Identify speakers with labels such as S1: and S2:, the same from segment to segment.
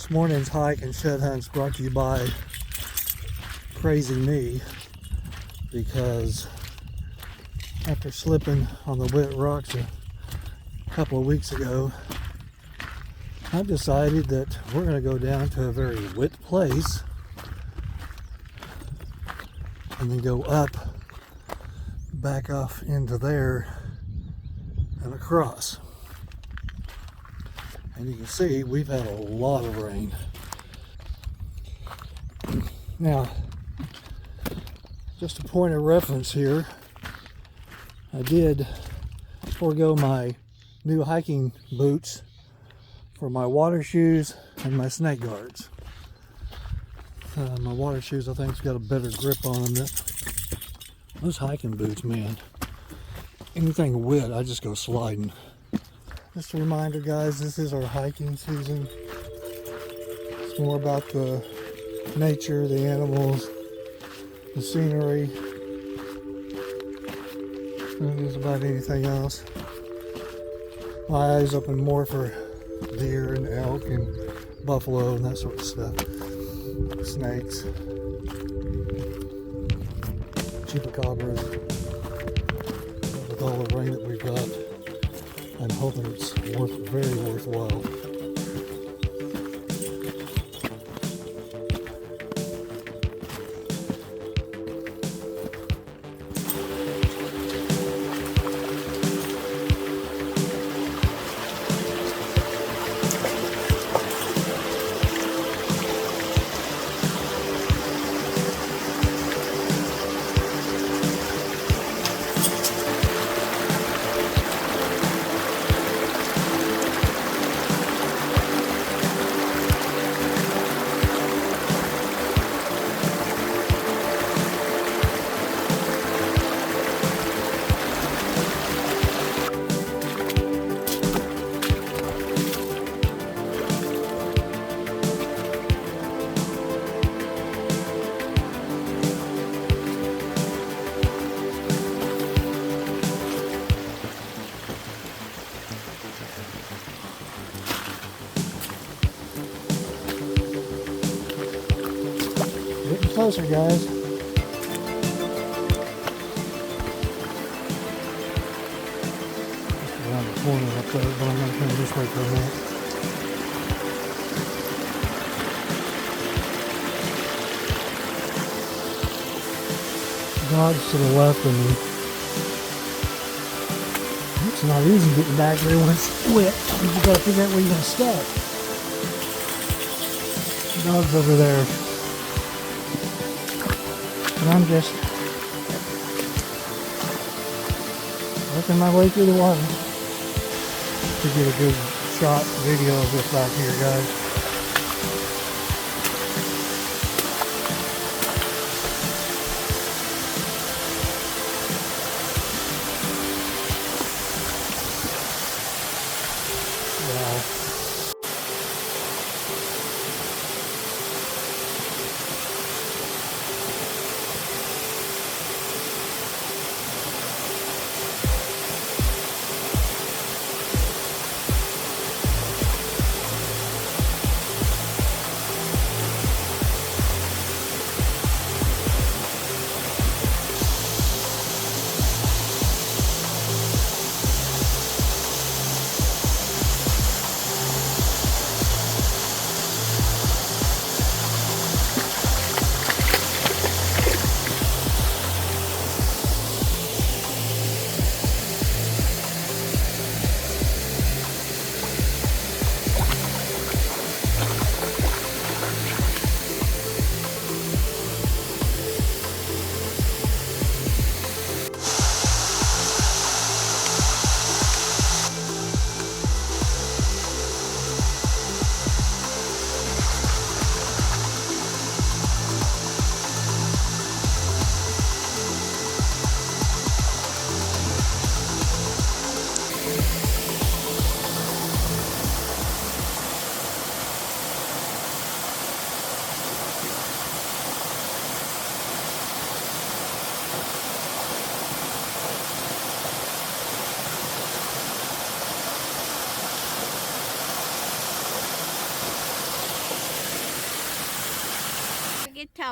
S1: This morning's hike and shed hunt's brought to you by Crazy Me, because after slipping on the wet rocks a couple of weeks ago, I've decided that we're going to go down to a very wet place and then go up, back off into there and across. And you can see we've had a lot of rain. Now, just a point of reference here, I did forego my new hiking boots for my water shoes and my snake guards. My water shoes, I think, has got a better grip on them. Those hiking boots, man, anything wet, I just go sliding. Just a reminder, guys, this is our hiking season. It's more about the nature, the animals, the scenery, than it is about anything else. My eyes open more for deer and elk and buffalo and that sort of stuff. Snakes, chupacabras. With all the rain that we've got, I'm hoping it's very worthwhile. Getting closer, guys. Just around the corner up there, but I'm going to come this way for a minute. Dogg's to the left of me. It's not easy getting back there when it's wet. You got to figure out where you're going to start. Dogg's over there. And I'm just working my way through the water to get a good shot video of this back here, guys. Wow.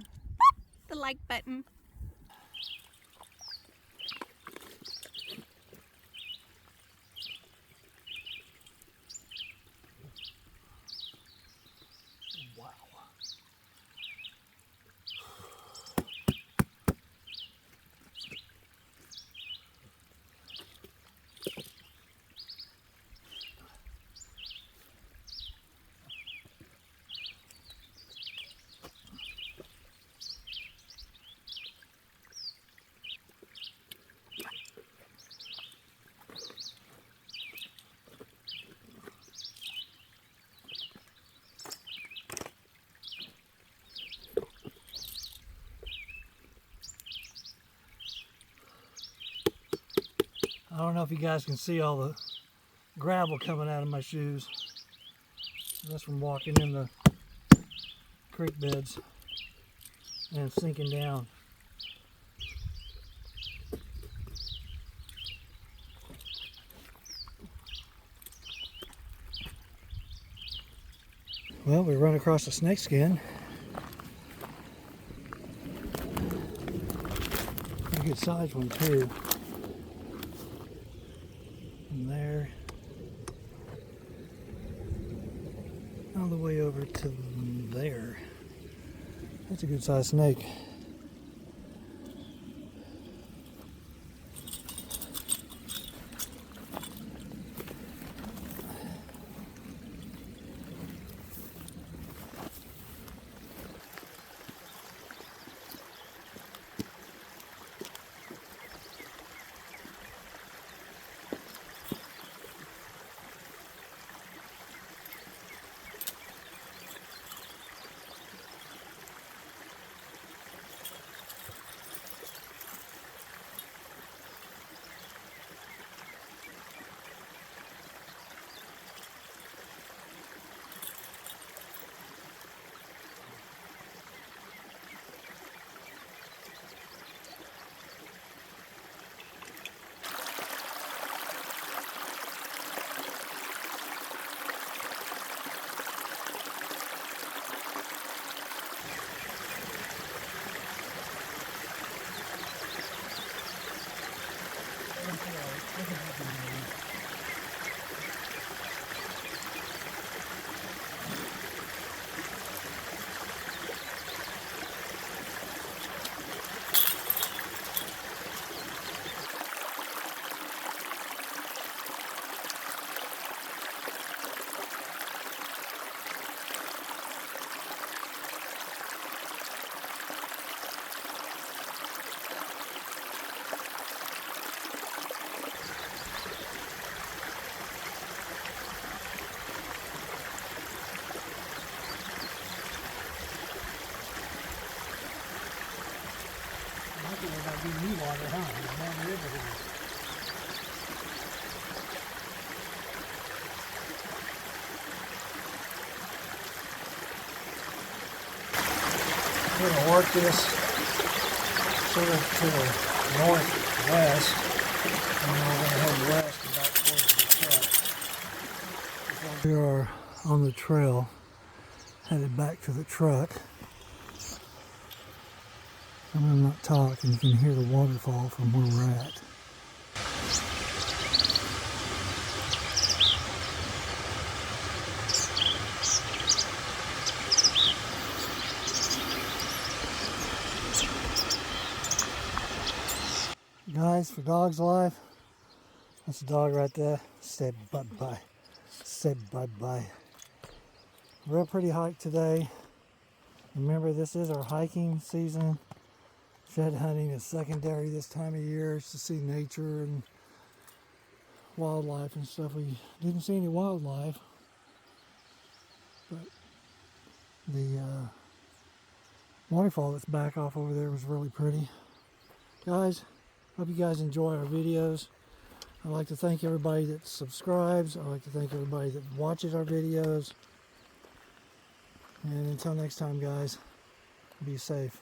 S2: to the like button.
S1: I don't know if you guys can see all the gravel coming out of my shoes. That's from walking in the creek beds and sinking down. Well, we run across a snakeskin. Pretty good sized one too. From there, all the way over to there. That's a good sized snake. Be new water, huh? There's more river here. We're going to work this sort of to the northwest, and then we're going to head west about towards the truck. We are on the trail, headed back to the truck. I'm going to not talk, and you can hear the waterfall from where we're at. Guys, for Dogg's life, that's a dog right there. Say bye-bye. Say bye-bye. Real pretty hike today. Remember, this is our hiking season. Shed hunting is secondary this time of year. It's to see nature and wildlife and stuff. We didn't see any wildlife, but the waterfall that's back off over there was really pretty. Guys, hope you guys enjoy our videos. I'd like to thank everybody that subscribes. I'd like to thank everybody that watches our videos. And until next time, guys, be safe.